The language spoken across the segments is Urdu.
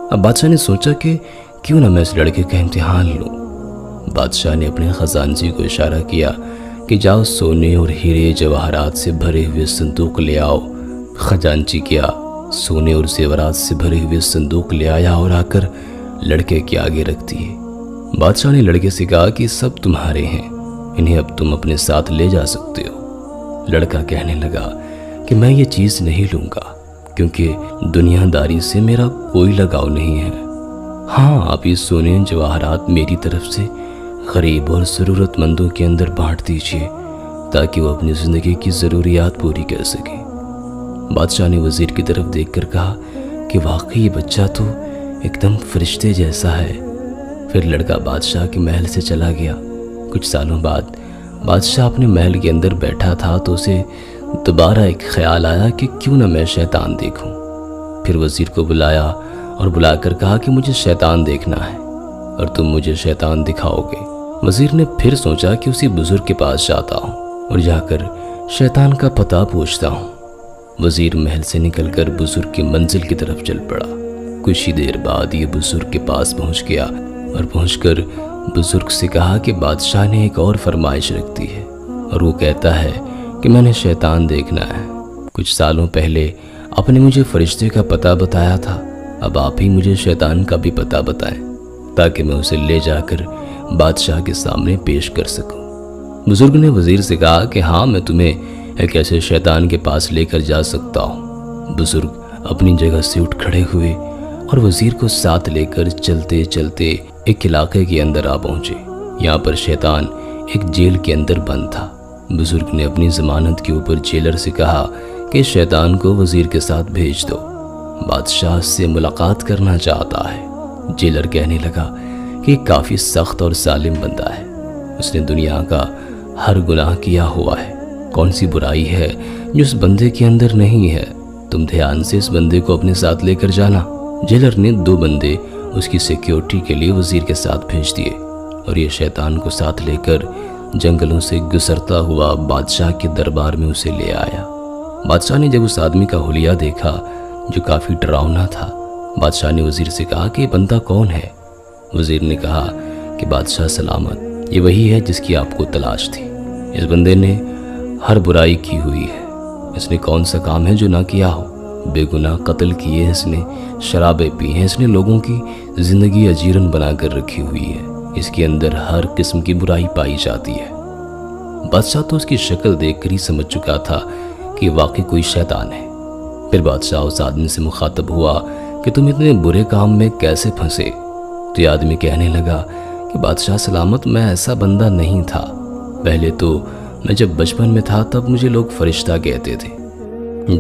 اب بادشاہ نے سوچا کہ کیوں نہ میں اس لڑکے کا امتحان لوں۔ بادشاہ نے اپنے خزانچی کو اشارہ کیا کہ جاؤ سونے اور ہیرے جواہرات سے بھرے ہوئے صندوق لے آؤ۔ خزانچی کیا سونے اور زیورات سے بھرے ہوئے صندوق لے آیا اور آ کر لڑکے کے آگے رکھ دیے۔ بادشاہ نے لڑکے سے کہا کہ سب تمہارے ہیں، انہیں اب تم اپنے ساتھ لے جا سکتے ہو۔ لڑکا کہنے لگا کہ میں یہ چیز نہیں لوں گا کیونکہ دنیا داری سے میرا کوئی لگاؤ نہیں ہے۔ ہاں، آپ یہ سونے جواہرات میری طرف سے غریب اور ضرورت مندوں کے اندر بانٹ دیجیے تاکہ وہ اپنی زندگی کی ضروریات پوری کر سکیں۔ بادشاہ نے وزیر کی طرف دیکھ کر کہا کہ واقعی یہ بچہ تو ایک دم فرشتے جیسا ہے۔ پھر لڑکا بادشاہ کے محل سے چلا گیا۔ کچھ سالوں بعد بادشاہ اپنے محل کے اندر بیٹھا تھا تو اسے دوبارہ ایک خیال آیا کہ کیوں نہ میں شیطان دیکھوں۔ پھر وزیر کو بلایا اور بلا کر کہا کہ مجھے شیطان دیکھنا ہے اور تم مجھے شیطان دکھاؤ گے۔ وزیر نے پھر سوچا کہ اسی بزرگ کے پاس جاتا ہوں اور جا کر شیطان کا پتہ پوچھتا ہوں۔ وزیر محل سے نکل کر بزرگ کی منزل کی طرف چل پڑا۔ کچھ ہی دیر بعد یہ بزرگ کے پاس پہنچ گیا اور پہنچ کر بزرگ سے کہا کہ بادشاہ نے ایک اور فرمائش رکھ دی ہے اور وہ کہتا ہے کہ میں نے شیطان دیکھنا ہے۔ کچھ سالوں پہلے آپ نے مجھے فرشتے کا پتہ بتایا تھا، اب آپ ہی مجھے شیطان کا بھی پتہ بتائیں تاکہ میں اسے لے جا کر بادشاہ کے سامنے پیش کر سکوں۔ بزرگ نے وزیر سے کہا کہ ہاں، میں تمہیں ایک ایسے شیطان کے پاس لے کر جا سکتا ہوں۔ بزرگ اپنی جگہ سے اٹھ کھڑے ہوئے اور وزیر کو ساتھ لے کر چلتے چلتے ایک علاقے کے اندر آ پہنچے۔ یہاں پر شیطان ایک جیل کے اندر بند تھا۔ بزرگ نے اپنی ضمانت کے اوپر جیلر سے کہا کہ شیطان کو وزیر کے ساتھ بھیج دو، بادشاہ سے ملاقات کرنا چاہتا ہے۔ جیلر کہنے لگا کہ یہ کافی سخت اور ظالم بندہ ہے، اس نے دنیا کا ہر گناہ کیا ہوا ہے، کون سی برائی ہے جو اس بندے کے اندر نہیں ہے، تم دھیان سے اس بندے کو اپنے ساتھ لے کر جانا۔ جیلر نے 2 بندے اس کی سیکیورٹی کے لیے وزیر کے ساتھ بھیج دیے اور یہ شیطان کو ساتھ لے کر جنگلوں سے گزرتا ہوا بادشاہ کے دربار میں اسے لے آیا۔ بادشاہ نے جب اس آدمی کا حلیہ دیکھا جو کافی ڈراؤنا تھا، بادشاہ نے وزیر سے کہا کہ یہ بندہ کون ہے؟ وزیر نے کہا کہ بادشاہ سلامت، یہ وہی ہے جس کی آپ کو تلاش تھی۔ اس بندے نے ہر برائی کی ہوئی ہے، اس نے کون سا کام ہے جو نہ کیا ہو؟ بے گناہ قتل کیے، اس نے شرابیں پی ہیں، اس نے لوگوں کی زندگی اجیرن بنا کر رکھی ہوئی ہے، اس کے اندر ہر قسم کی برائی پائی جاتی ہے۔ بادشاہ تو اس کی شکل دیکھ کر ہی سمجھ چکا تھا کہ واقعی کوئی شیطان ہے۔ پھر بادشاہ اس آدمی سے مخاطب ہوا کہ تم اتنے برے کام میں کیسے پھنسے؟ تو یہ آدمی کہنے لگا کہ بادشاہ سلامت، میں ایسا بندہ نہیں تھا، پہلے تو میں جب بچپن میں تھا تب مجھے لوگ فرشتہ کہتے تھے،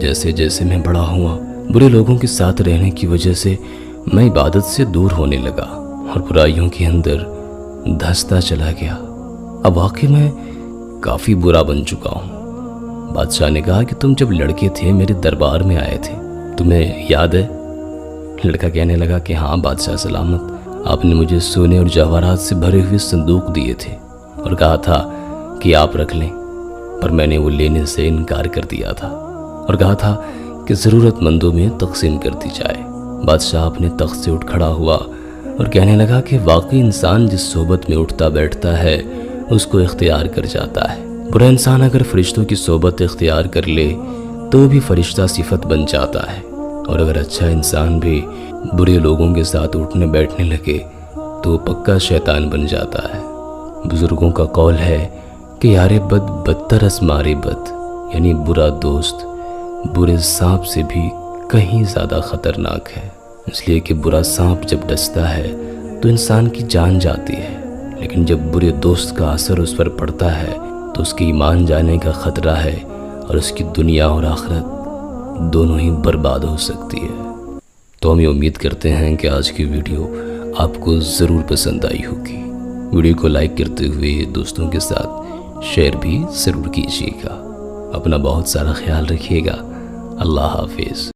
جیسے جیسے میں بڑا ہوا برے لوگوں کے ساتھ رہنے کی وجہ سے میں عبادت سے دور ہونے لگا اور برائیوں کے اندر دھستا چلا گیا، اب واقعی میں کافی برا بن چکا ہوں۔ بادشاہ نے کہا کہ تم جب لڑکے تھے میرے دربار میں آئے تھے، تمہیں یاد ہے؟ لڑکا کہنے لگا کہ ہاں بادشاہ سلامت، آپ نے مجھے سونے اور جواہرات سے بھرے ہوئے صندوق دیے تھے اور کہا تھا کہ آپ رکھ لیں، پر میں نے وہ لینے سے انکار کر دیا تھا اور کہا تھا کہ ضرورت مندوں میں تقسیم کر دی جائے۔ بادشاہ اپنے تخت سے اٹھ کھڑا ہوا اور کہنے لگا کہ واقعی انسان جس صحبت میں اٹھتا بیٹھتا ہے اس کو اختیار کر جاتا ہے۔ برا انسان اگر فرشتوں کی صحبت اختیار کر لے تو وہ بھی فرشتہ صفت بن جاتا ہے، اور اگر اچھا انسان بھی برے لوگوں کے ساتھ اٹھنے بیٹھنے لگے تو وہ پکا شیطان بن جاتا ہے۔ بزرگوں کا قول ہے کہ یار بد بدتر از مارے بد، یعنی برا دوست برے سانپ سے بھی کہیں زیادہ خطرناک ہے، اس لیے کہ برا سانپ جب ڈستا ہے تو انسان کی جان جاتی ہے، لیکن جب برے دوست کا اثر اس پر پڑتا ہے تو اس کے ایمان جانے کا خطرہ ہے اور اس کی دنیا اور آخرت دونوں ہی برباد ہو سکتی ہے۔ تو ہم یہ امید کرتے ہیں کہ آج کی ویڈیو آپ کو ضرور پسند آئی ہوگی۔ ویڈیو کو لائک کرتے ہوئے دوستوں کے ساتھ شیئر بھی ضرور کیجیے گا۔ اپنا بہت سارا خیال رکھیے گا۔ اللہ حافظ۔